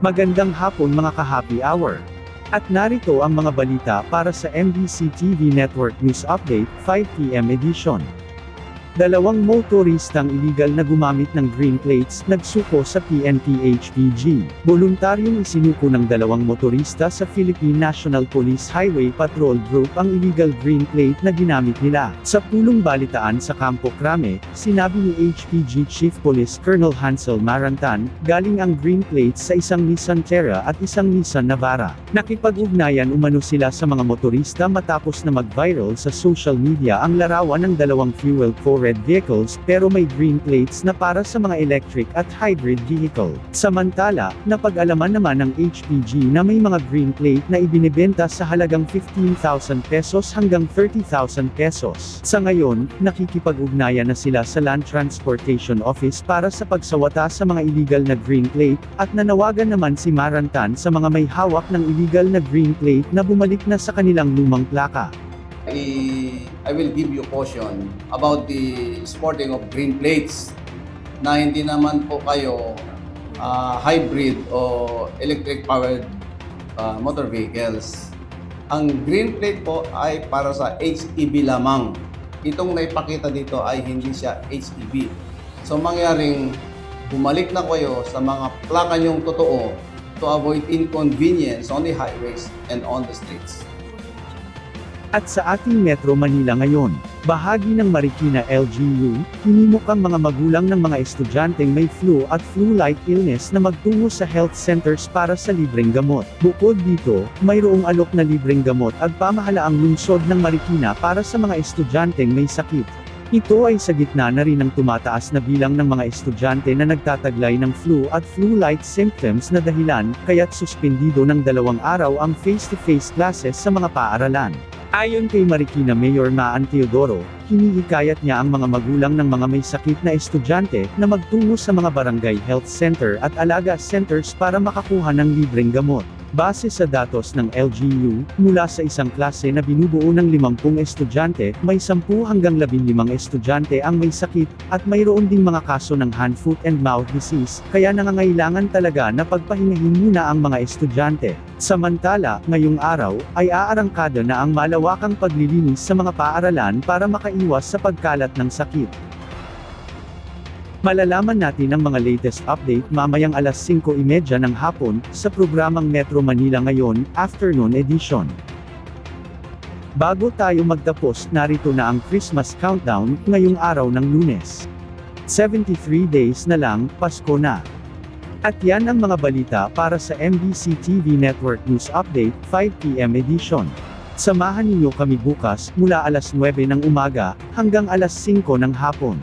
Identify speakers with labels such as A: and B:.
A: Magandang hapon mga ka-happy hour. At narito ang mga balita para sa MBC TV Network News Update, 5 PM edition. Dalawang motoristang iligal na gumamit ng green plates nagsuko sa PNP-HPG. Voluntaryong isinuko ng dalawang motorista sa Philippine National Police Highway Patrol Group ang illegal green plate na ginamit nila. Sa pulong balitaan sa Campo Crame, sinabi ni HPG Chief Police Colonel Hansel Marantan, galing ang green plates sa isang Nissan Terra at isang Nissan Navara. Nakipag-ugnayan umano sila sa mga motorista matapos na mag-viral sa social media ang larawan ng dalawang fuel-red vehicles, pero may green plates na para sa mga electric at hybrid vehicle. Samantala, napag-alaman naman ng HPG na may mga green plate na ibinebenta sa halagang 15,000 pesos hanggang 30,000 pesos. Sa ngayon, nakikipag-ugnayan na sila sa Land Transportation Office para sa pagsawata sa mga illegal na green plate, at nanawagan naman si Marantan sa mga may hawak ng illegal na green plate na bumalik na sa kanilang lumang plaka.
B: I will give you caution about the sporting of green plates na hindi naman po kayo hybrid o electric powered motor vehicles. Ang green plate po ay para sa HEV lamang. Itong naipakita dito ay hindi siya HEV. So mangyaring bumalik na kayo sa mga plaka nyong totoo to avoid inconvenience on the highways and on the streets.
A: At sa ating Metro Manila ngayon, bahagi ng Marikina LGU, hinimok ang mga magulang ng mga estudyanteng may flu at flu-like illness na magtungo sa health centers para sa libreng gamot. Bukod dito, mayroong alok na libreng gamot at pamahalaang lungsod ng Marikina para sa mga estudyanteng may sakit. Ito ay sa gitna na rin ng tumataas na bilang ng mga estudyante na nagtataglay ng flu at flu-like symptoms na dahilan, kaya't suspendido ng 2 araw ang face-to-face classes sa mga paaralan. Ayon kay Marikina Mayor Maan Teodoro, hinihikayat niya ang mga magulang ng mga may sakit na estudyante na magtungo sa mga barangay health center at alaga centers para makakuha ng libreng gamot. Base sa datos ng LGU, mula sa isang klase na binubuo ng 50 estudyante, may 10 hanggang 15 estudyante ang may sakit, at mayroon ding mga kaso ng hand, foot and mouth disease, kaya nangangailangan talaga na pagpahingahin muna ang mga estudyante. Samantala, ngayong araw, ay aarangkada na ang malawakang paglilinis sa mga paaralan para makaiwas sa pagkalat ng sakit. Malalaman natin ang mga latest update mamayang alas 5:30 ng hapon, sa programang Metro Manila Ngayon, Afternoon Edition. Bago tayo magtapos, narito na ang Christmas countdown, ngayong araw ng Lunes. 73 days na lang, Pasko na. At yan ang mga balita para sa MBC TV Network News Update, 5 PM edition. Samahan ninyo kami bukas, mula alas 9 ng umaga, hanggang alas 5 ng hapon.